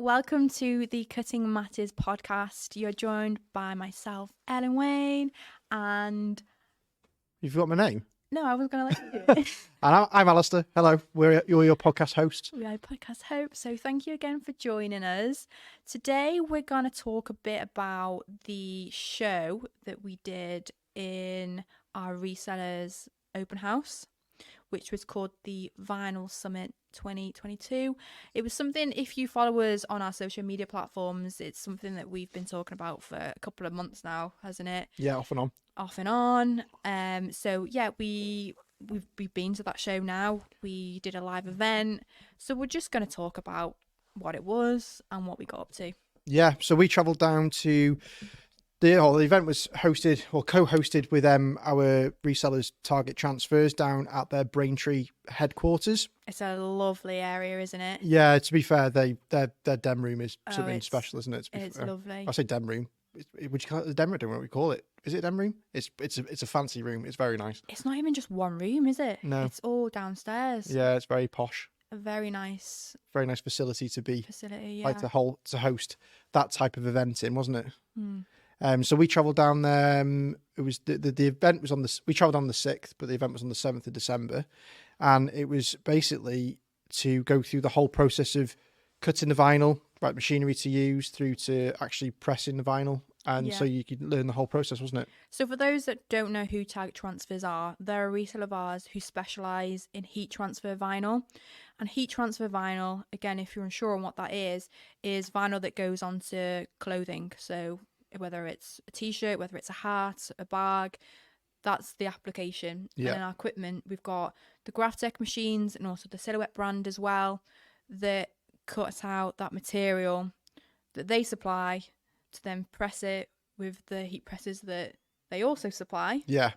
welcome to the Cutting Matters podcast. You're joined by myself, Ellen Wayne, and... You've got my name? No, I was going to let you do it. And I'm Alistair. Hello, you're your podcast host. We are podcast host, so thank you again for joining us. Today we're going to talk a bit about the show that we did in our resellers open house, which was called the Vinyl Summit 2022. It was something, if you follow us on our social media platforms, it's something that we've been talking about for a couple of months now, hasn't it? Yeah, off and on. Off and on. So yeah, we've been to that show now. We did a live event. So we're just going to talk about what it was and what we got up to. Yeah, so we travelled down to the event was hosted or co-hosted with our resellers Target Transfers down at their Braintree headquarters. It's a lovely area, isn't it? Yeah, to be fair, their dem room is something special, isn't it? It's lovely. I say dem room. Would you call it the dem room? I don't know what we call it. Is it a dem room? It's a fancy room. It's very nice. It's not even just one room, is it? No. It's all downstairs. Yeah, it's very posh. A very nice facility to be. Yeah. Like to host that type of event in, wasn't it? Mm. So we travelled down there. It was the event was we travelled on the 6th, but the event was on the 7th of December, and it was basically to go through the whole process of cutting the vinyl, right machinery to use, through to actually pressing the vinyl. And so you could learn the whole process, wasn't it? So for those that don't know who Target Transfers are, they're a reseller of ours who specialise in heat transfer vinyl. And heat transfer vinyl, again, if you're unsure on what that is vinyl that goes onto clothing. So whether it's a t-shirt, whether it's a hat, a bag, that's the application. Yeah. And in our equipment, we've got the Graphtec machines and also the Silhouette brand as well that cut out that material that they supply to then press it with the heat presses that they also supply. Yeah.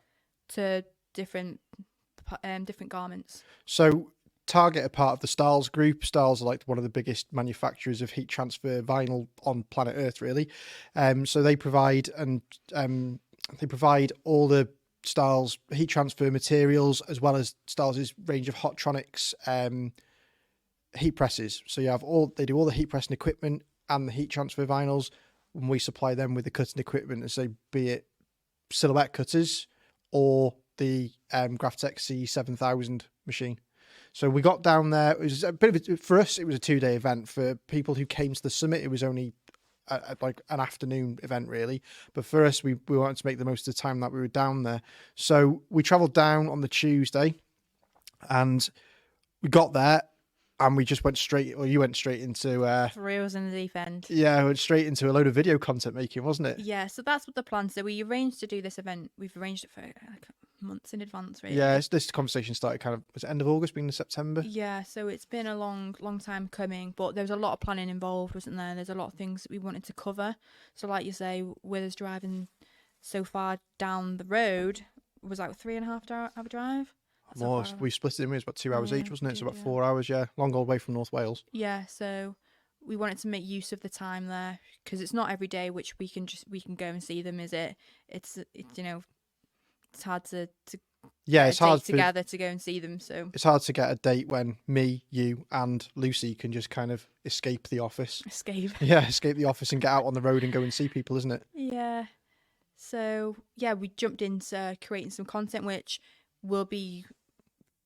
To different garments. So Target are part of the Stiles group. Stiles are like one of the biggest manufacturers of heat transfer vinyl on planet Earth, really. So they provide all the Stiles heat transfer materials, as well as Stiles' range of Hottronics heat presses. So they do all the heat pressing equipment and the heat transfer vinyls, and we supply them with the cutting equipment, so be it Silhouette cutters or the Graphtec C7000 machine. So we got down there. It was a bit of for us. It was a 2-day event. For people who came to the summit, it was only like an afternoon event, really. But for us, we wanted to make the most of the time that we were down there. So we travelled down on the Tuesday, and we got there, and we just went straight. Or you went strate into. Three was in the deep end. Yeah, went straight into a load of video content making, wasn't it? Yeah. So that's what the plan. So we arranged to do this event. We've arranged it for months in advance, really. Yeah, this conversation started was it end of August, beginning of September? Yeah, so it's been a long time coming, but there was a lot of planning involved, wasn't there? There's a lot of things that we wanted to cover. So like you say, with us driving so far down the road, it was like 3.5 hour drive. More, we split it in, it was about 2 hours each, wasn't it? So about 4 hours, yeah. Long old way from North Wales. Yeah, so we wanted to make use of the time there, because it's not every day which we can go and see them, is it? It's it's hard to it's hard together to go and see them. So it's hard to get a date when me, you, and Lucy can just kind of escape the office. Escape the office and get out on the road and go and see people, isn't it? Yeah. So yeah, we jumped into creating some content which will be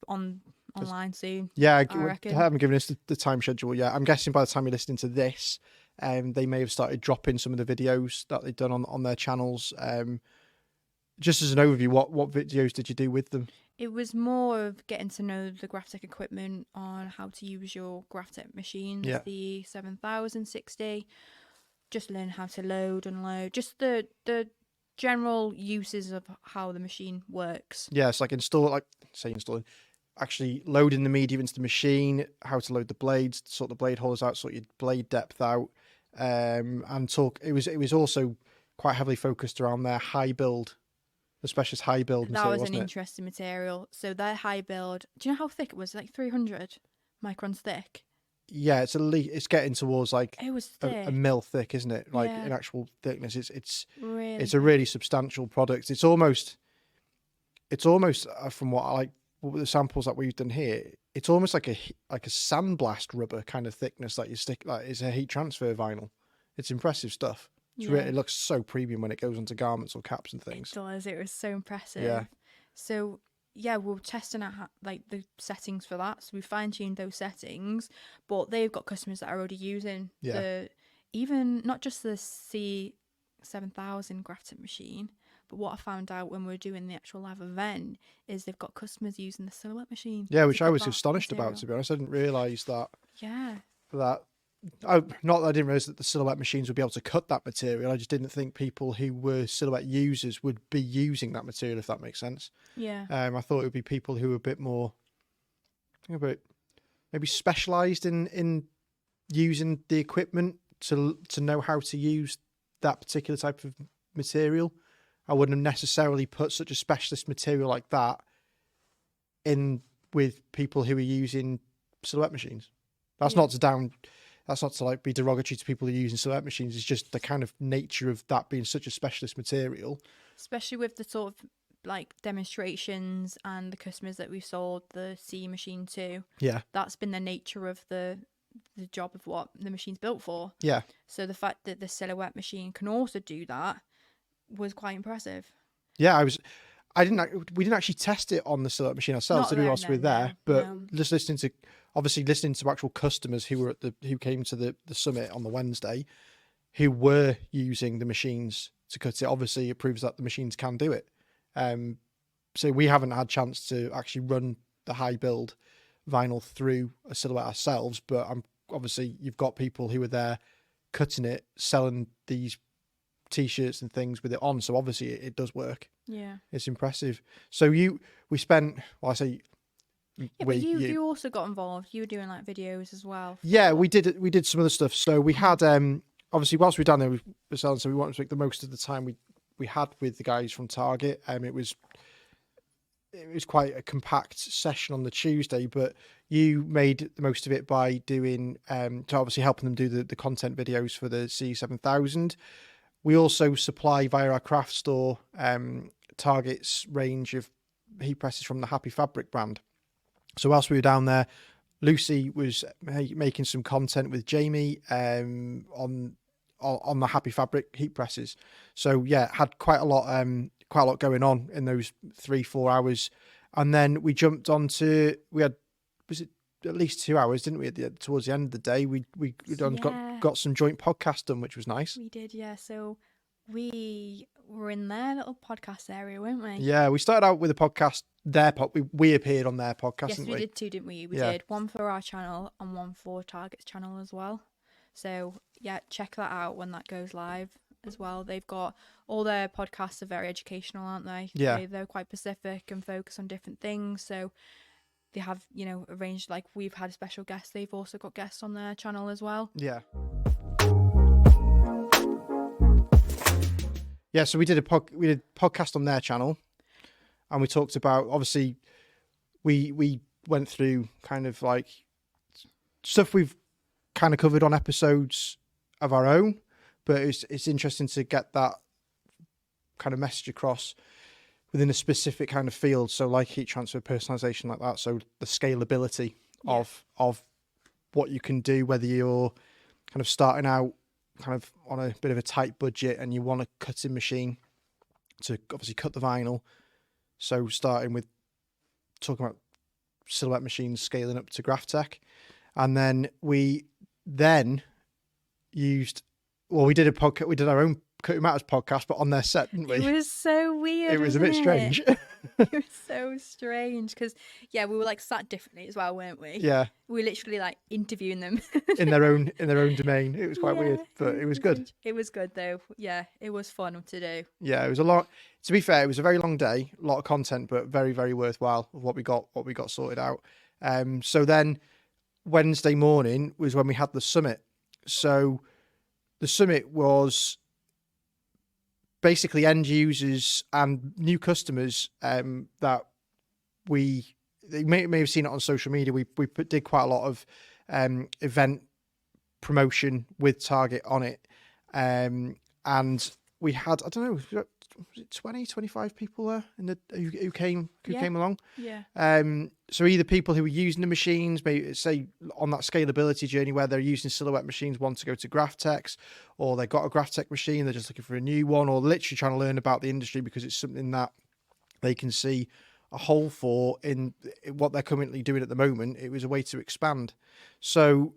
online soon. Yeah, I haven't given us the time schedule yet. I'm guessing by the time you're listening to this, they may have started dropping some of the videos that they've done on their channels. Just as an overview, what videos did you do with them? It was more of getting to know the Graphtec equipment, on how to use your Graphtec machines, the 7060, just learn how to load, unload, just the general uses of how the machine works. Yeah, it's like installing, actually loading the media into the machine, how to load the blades, sort the blade holders out, sort your blade depth out, and talk. It was also quite heavily focused around their high build. The specialist high build material, that was an interesting material. So their high build, do you know how thick it was? Like 300 microns thick. Yeah, it's getting towards like it was thick. A mil thick, isn't it? Like in actual thickness, it's really it's a really substantial product. It's almost from what the samples that we've done here, it's almost like a sandblast rubber kind of thickness that you stick. Like it's a heat transfer vinyl. It's impressive stuff. It looks so premium when it goes onto garments or caps and things. It does. It was so impressive. Yeah. So yeah, we're testing out like the settings for that. So we fine tuned those settings, but they've got customers that are already using even not just the C7000 Graphtec machine, but what I found out when we were doing the actual live event is they've got customers using the Silhouette machine. Yeah, which I was astonished about, to be honest. I didn't realise that. Yeah. Not that I didn't realise that the Silhouette machines would be able to cut that material. I just didn't think people who were Silhouette users would be using that material, if that makes sense. Yeah. I thought it would be people who were a bit more, maybe specialised in using the equipment to know how to use that particular type of material. I wouldn't have necessarily put such a specialist material like that in with people who are using Silhouette machines. That's not to like be derogatory to people who are using Silhouette machines. It's just the kind of nature of that being such a specialist material. Especially with the sort of like demonstrations and the customers that we've sold the C machine to. Yeah. That's been the nature of the job of what the machine's built for. Yeah. So the fact that the Silhouette machine can also do that was quite impressive. Yeah, we didn't actually test it on the Silhouette machine ourselves, did we, whilst we were there? But just listening to actual customers who came to the summit on the Wednesday, who were using the machines to cut it. Obviously, it proves that the machines can do it. So we haven't had a chance to actually run the high build vinyl through a Silhouette ourselves, but obviously you've got people who are there cutting it, selling these T-shirts and things with it on. So obviously it does work. Yeah, it's impressive. So we spent. Well, I say. Yeah, but you also got involved. You were doing like videos as well. Yeah, we did some other stuff. So we had obviously whilst we were down there we were selling, so we wanted to make the most of the time we had with the guys from Target. It was quite a compact session on the Tuesday, but you made the most of it by doing to obviously helping them do the content videos for the C7000. We also supply via our craft store Target's range of heat presses from the Happy Fabric brand. So whilst we were down there, Lucy was making some content with Jamie on the Happy Fabric heat presses. So yeah, had quite a lot going on in those 3-4 hours, and then we jumped onto. Was it at least 2 hours, didn't we? Towards the end of the day, we got some joint podcast done, which was nice. We did, yeah. So we were in their little podcast area, weren't we? Yeah, we started out with a podcast. We appeared on their podcast. Yes, didn't we did too, didn't we? We did one for our channel and one for Target's channel as well. So yeah, check that out when that goes live as well. They've got all their podcasts are very educational, aren't they? Yeah, they're quite specific and focus on different things. So they have, arranged, like we've had special guests. They've also got guests on their channel as well. Yeah. Yeah, so we did podcast on their channel, and we talked about, obviously we went through kind of like stuff we've kind of covered on episodes of our own, but it's interesting to get that kind of message across within a specific kind of field. So like heat transfer, personalization, like that. So the scalability of what you can do, whether you're kind of starting out kind of on a bit of a tight budget and you want a cutting machine to obviously cut the vinyl. So starting with talking about Silhouette machines, scaling up to Graphtec. And then we used, we did a podcast, we did our own Cutting Matters podcast, but on their set, didn't we? It was so weird. It was a bit strange. It was so strange because we were like sat differently as well, weren't we? Yeah. We were literally like interviewing them in their own domain. It was quite weird, but it was good. It was good though. Yeah, it was fun to do. Yeah, it was a lot. To be fair, it was a very long day, a lot of content, but very, very worthwhile of what we got sorted out. So then Wednesday morning was when we had the summit. So the summit was basically end users and new customers that they may have seen it on social media. We did quite a lot of event promotion with Target on it, and we had, I don't know, was it 20, 25 people there who came Yeah. along. Yeah. So either people who were using the machines, maybe say on that scalability journey where they're using Silhouette machines, want to go to Graphtec's, or they got a Graphtec machine, they're just looking for a new one, or literally trying to learn about the industry because it's something that they can see a hole for in what they're currently doing at the moment. It was a way to expand. So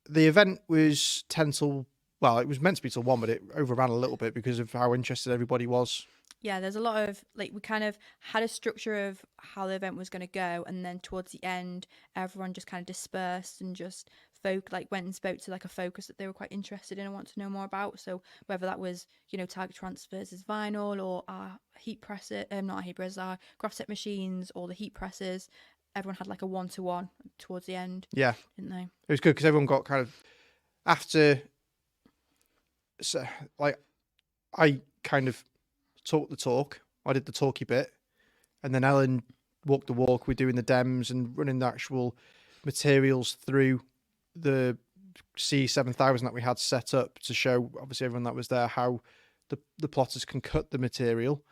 the event was 10 till, well, it was meant to be till 1, but it overran a little bit because of how interested everybody was. Yeah, there's a lot of, like, we kind of had a structure of how the event was going to go, and then towards the end, everyone just kind of dispersed and just went and spoke to like a focus that they were quite interested in and want to know more about. So whether that was, target transfers as vinyl, or our heat presses, not our heat presses, our Graphtec machines, or the heat presses, everyone had like a one-to-one towards the end. Yeah, didn't they? it was good because everyone got kind of after. So, like, I kind of talked the talk. I did the talky bit, and then Ellen walked the walk. We're doing the dems and running the actual materials through the C7000 that we had set up to show, obviously, everyone that was there how the plotters can cut the material.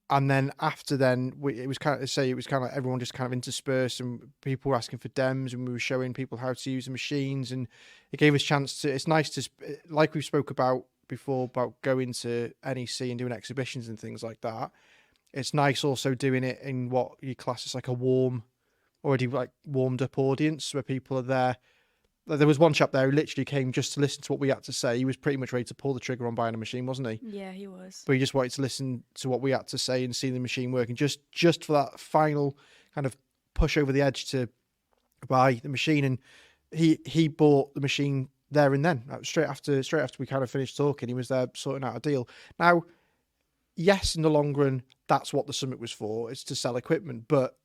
And then after then, it was kind of like everyone just kind of interspersed, and people were asking for dems, and we were showing people how to use the machines, and it gave us a chance to. It's nice to, like we spoke about before, about going to NEC and doing exhibitions and things like that. It's nice also doing it in what you class as like a already like warmed up audience where people are there. There was one chap there who literally came just to listen to what we had to say. He was pretty much ready to pull the trigger on buying a machine, wasn't he? Yeah, he was. But he just wanted to listen to what we had to say and see the machine working, just for that final kind of push over the edge to buy the machine. And he bought the machine there and then, straight after we kind of finished talking. He was there sorting out a deal. Now, yes, in the long run, that's what the summit was for. It's to sell equipment, but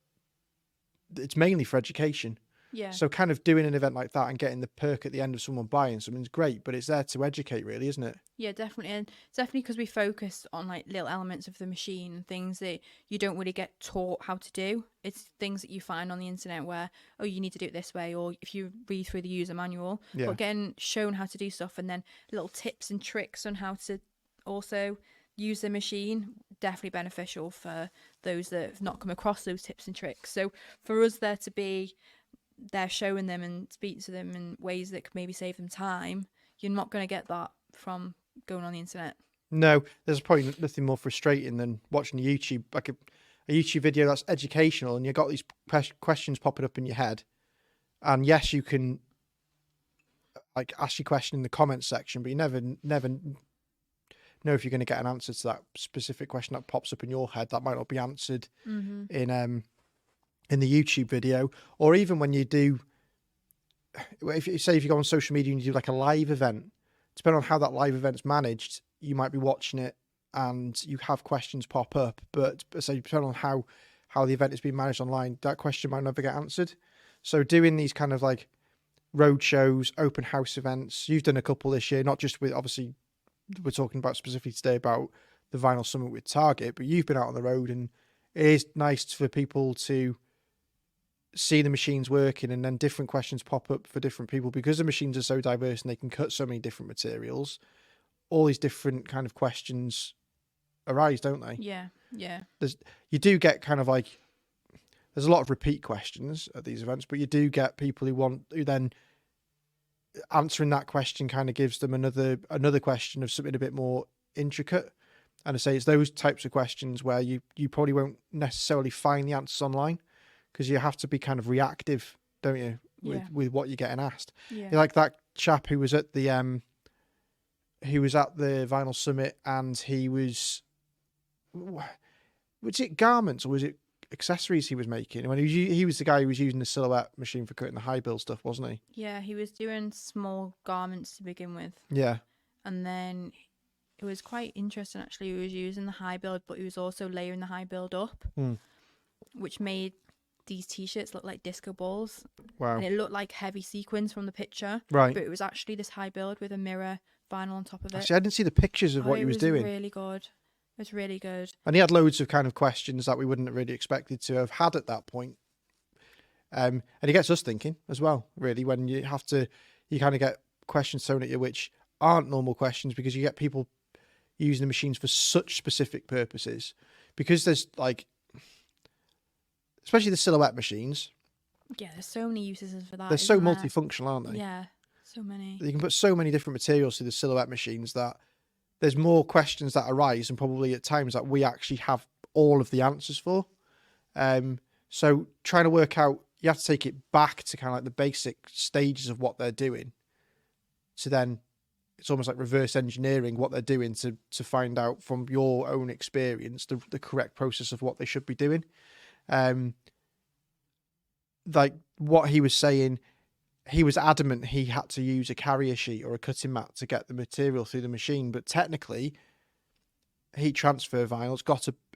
it's mainly for education. Yeah. So kind of doing an event like that and getting the perk at the end of someone buying something's great, but it's there to educate, really, isn't it? Yeah, definitely. And it's definitely because we focus on like little elements of the machine and things that you don't really get taught how to do. It's things that you find on the internet where, oh, you need to do it this way, or if you read through the user manual. Yeah. But getting shown how to do stuff, and then little tips and tricks on how to also use the machine, definitely beneficial for those that have not come across those tips and tricks. So for us there to be there showing them and speak to them in ways that could maybe save them time, you're not going to get that from going on the internet. No, there's probably nothing more frustrating than watching YouTube, like a YouTube video that's educational, and you've got these questions popping up in your head. And yes, you can like ask your question in the comments section, but you never know if you're going to get an answer to that specific question that pops up in your head that might not be answered in the YouTube video. Or even when you do, if you go on social media and you do like a live event, depending on how that live event's managed, you might be watching it and you have questions pop up. But say depending on how the event is being managed online, that question might never get answered. So doing these kind of like road shows, open house events, you've done a couple this year, not just with, obviously we're talking about specifically today about the Vinyl Summit with Target, but you've been out on the road, and it is nice for people to see the machines working, and then different questions pop up for different people because the machines are so diverse and they can cut so many different materials. All these different kind of questions arise, don't they? Yeah. You do get kind of like, there's a lot of repeat questions at these events, but you do get people who then answering that question kind of gives them another question of something a bit more intricate. And I say it's those types of questions where you probably won't necessarily find the answers online, because you have to be kind of reactive, don't you, with what you're getting asked. Yeah. You're like that chap who was at the Vinyl Summit, and he was it garments or was it accessories he was making? When he was the guy who was using the Silhouette machine for cutting the high build stuff, wasn't he? Yeah, he was doing small garments to begin with. Yeah. And then it was quite interesting, actually. He was using the high build, but he was also layering the high build up, which made these t-shirts look like disco balls. Wow. And it looked like heavy sequins from the picture. Right. But it was actually this high build with a mirror vinyl on top of it. Actually, I didn't see the pictures of what he was doing. It was really good. It was really good. And he had loads of kind of questions that we wouldn't have really expected to have had at that point. And it gets us thinking as well, really, when you kind of get questions thrown at you which aren't normal questions, because you get people, using the machines for such specific purposes, because there's like, especially the silhouette machines, Yeah, there's so many uses for that. they're so Isn't there? multifunctional, aren't they? Yeah, so many. You can put so many different materials through the silhouette machines that there's more questions that arise, and probably at times that we actually have all of the answers for. So trying to work out, you have to take it back to kind of like the basic stages of what they're doing. So then it's almost like reverse engineering what they're doing to find out from your own experience the correct process of what they should be doing. Like what he was saying, he was adamant he had to use a carrier sheet or a cutting mat to get the material through the machine, but technically heat transfer vinyl,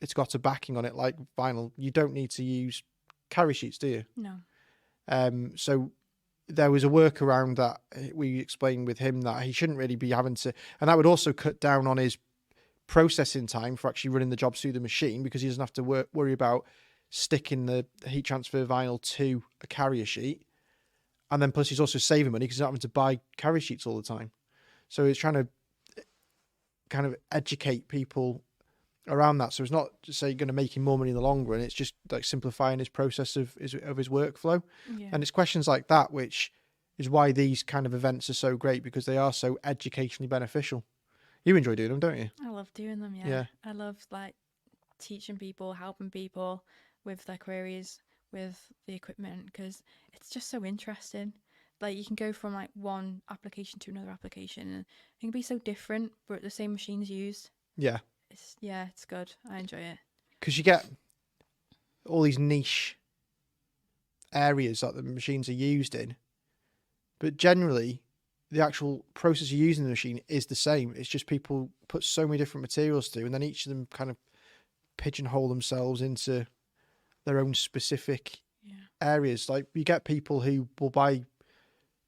it's got a backing on it like vinyl. You don't need to use carrier sheets, do you? No. So there was a workaround that we explained with him that he shouldn't really be having to, and that would also cut down on his processing time for actually running the jobs through the machine, because he doesn't have to worry about sticking the heat transfer vinyl to a carrier sheet. And then plus he's also saving money because he's not having to buy carrier sheets all the time. So he's trying to kind of educate people around that. So it's not to say going to make him more money in the long run. It's just like simplifying his process of his workflow. Yeah. And it's questions like that, which is why these kind of events are so great, because they are so educationally beneficial. You enjoy doing them, don't you? I love doing them. Yeah. I love like teaching people, helping people with their queries with the equipment, because it's just so interesting. Like you can go from like one application to another application, and it can be so different, but the same machine's used. Yeah. It's good. I enjoy it. Because you get all these niche areas that the machines are used in, but generally the actual process of using the machine is the same. It's just people put so many different materials through, and then each of them kind of pigeonhole themselves into their own specific areas. Like you get people who will buy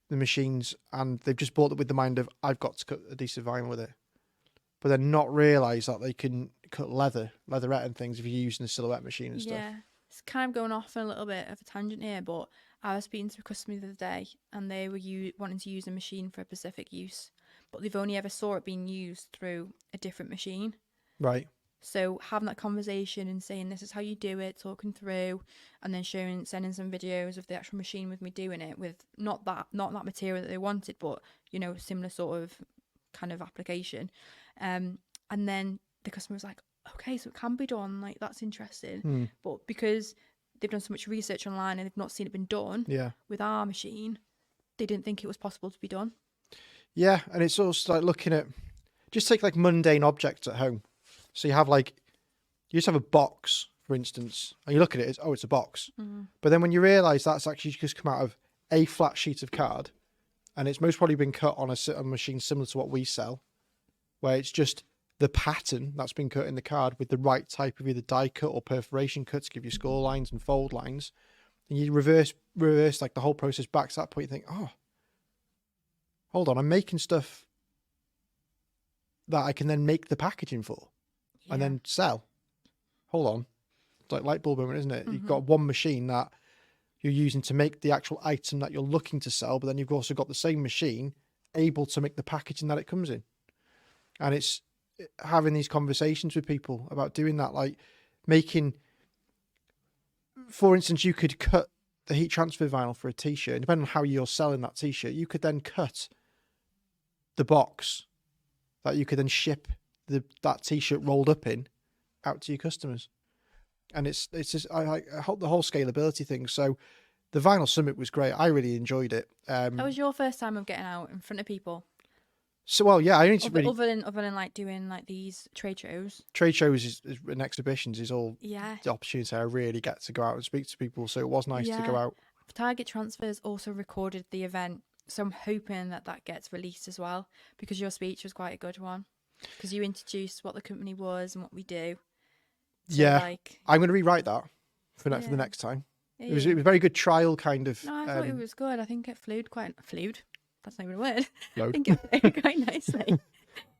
the machines and they've just bought it with the mind of, I've got to cut adhesive vinyl with it, but then not realise that they can cut leatherette and things if you're using a silhouette machine and stuff. Yeah, it's kind of going off on a little bit of a tangent here, but I was speaking to a customer the other day, and they were wanting to use a machine for a specific use, but they've only ever saw it being used through a different machine. Right. So having that conversation and saying this is how you do it, talking through, and then sending some videos of the actual machine with me doing it with not that material that they wanted, but similar sort of kind of application. And then the customer was like, okay, so it can be done. Like that's interesting. But because they've done so much research online and they've not seen it been done with our machine, they didn't think it was possible to be done. Yeah, and it's also like looking at, just take like mundane objects at home. So you just have a box, for instance, and you look at it, it's a box. But then when you realise that's actually just come out of a flat sheet of card, and it's most probably been cut on a machine similar to what we sell, where it's just the pattern that's been cut in the card with the right type of either die cut or perforation cut to give you score lines and fold lines, and you reverse like the whole process back to that point, you think, oh, hold on, I'm making stuff that I can then make the packaging for. And then sell. Hold on. It's like light bulb moment, isn't it? You've got one machine that you're using to make the actual item that you're looking to sell, but then you've also got the same machine able to make the packaging that it comes in. And it's having these conversations with people about doing that, like making, for instance, you could cut the heat transfer vinyl for a t-shirt, depending on how you're selling that t-shirt, you could then cut the box that you could then ship that t-shirt rolled up in out to your customers. And it's just I hope the whole scalability thing. So the vinyl summit was great. I really enjoyed it. That was your first time of getting out in front of people. So well, yeah, I only really other than like doing like these trade shows. Trade shows and exhibitions is all the opportunity I really get to go out and speak to people. So it was nice to go out. Target Transfers also recorded the event, so I'm hoping that gets released as well, because your speech was quite a good one. Because you introduced what the company was and what we do. So I'm going to rewrite that for the next time. Yeah. It was a very good trial kind of. No, I thought it was good. I think it flowed. That's not even a word. Flowed. I think it flowed quite nicely.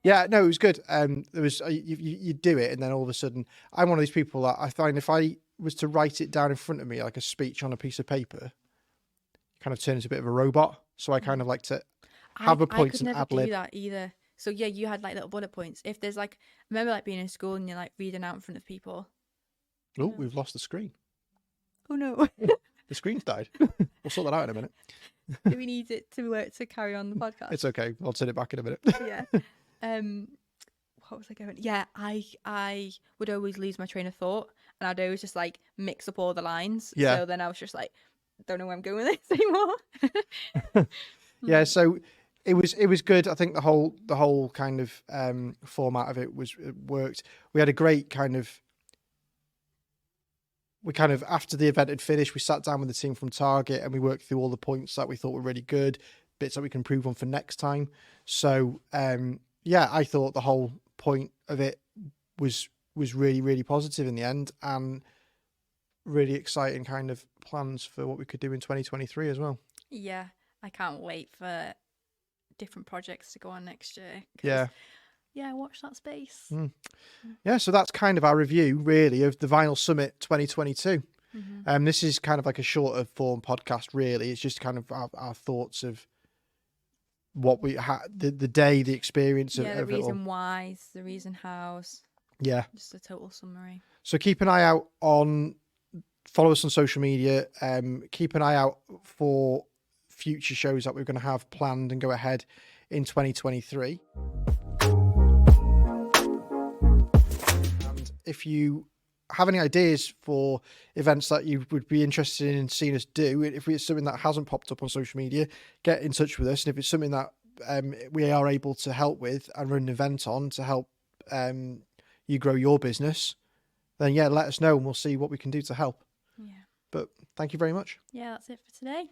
Yeah, no, it was good. There was you do it, and then all of a sudden, I'm one of these people that I find if I was to write it down in front of me like a speech on a piece of paper, it kind of turns into a bit of a robot. So I kind of like to have a point and ad lib. I could never do that either. So yeah, you had like little bullet points. If there's like, I remember like being in school and you're like reading out in front of people. Oh, we've lost the screen. Oh no. The screen's died. We'll sort that out in a minute. Do we need it to work to carry on the podcast? It's okay. I'll turn it back in a minute. Yeah. What was I going? Yeah, I would always lose my train of thought, and I'd always just like mix up all the lines. Yeah. So then I was just like, don't know where I'm going with this anymore. Yeah. So it was good. I think the whole kind of format of it worked. We had a great kind of. We kind of, after the event had finished, we sat down with the team from Target and we worked through all the points that we thought were really good, bits that we can improve on for next time. So, yeah, I thought the whole point of it was really, really positive in the end, and really exciting kind of plans for what we could do in 2023 as well. Yeah, I can't wait for different projects to go on next year. Yeah. Yeah, watch that space. Yeah, so that's kind of our review, really, of the Vinyl Summit 2022. This is kind of like a shorter form podcast, really. It's just kind of our thoughts of what we had, the day, the experience of the it all. reason why's, the reason how's. Yeah. Just a total summary. So keep an eye out follow us on social media. Keep an eye out for future shows that we're going to have planned and go ahead in 2023. If you have any ideas for events that you would be interested in seeing us do, if it's something that hasn't popped up on social media, get in touch with us. And if it's something that we are able to help with and run an event on to help you grow your business, then yeah, let us know and we'll see what we can do to help. Yeah. But thank you very much. Yeah, that's it for today.